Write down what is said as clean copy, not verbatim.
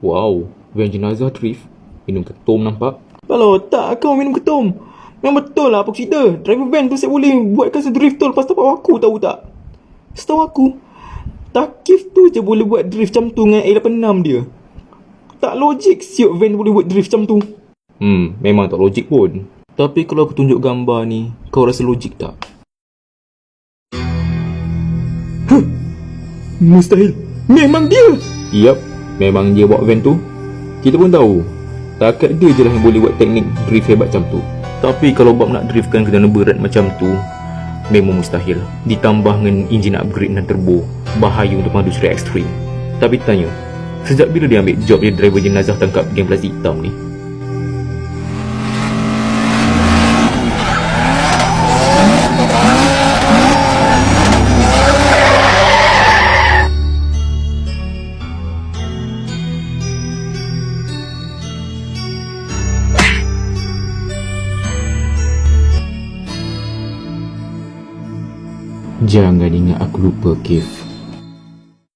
Wow, van jenazah drift. Minum ketum nampak. Kalau tak kau minum ketum. Memang betul lah apa cerita. Driver van tu saya boleh buatkan drift tol lepas tahu aku, tahu tak? Setahu aku, Takif tu je boleh buat drift macam tu dengan A86 dia. Tak logik siut van boleh buat drift macam tu. Memang tak logik pun. Tapi kalau aku tunjuk gambar ni, kau rasa logik tak? Mustahil. Memang dia. Yap, memang dia bawa van tu. Kita pun tahu, takat dia je lah yang boleh buat teknik drift hebat macam tu. Tapi kalau Bob nak driftkan kenderaan berat macam tu, memang mustahil. Ditambah dengan enjin upgrade dan turbo, bahaya untuk mengadu cerai ekstrim. Tapi tanya, sejak bila dia ambil job jadi driver jenazah tangkap geng plastik hitam ni? Jangan ingat aku lupa, Kev.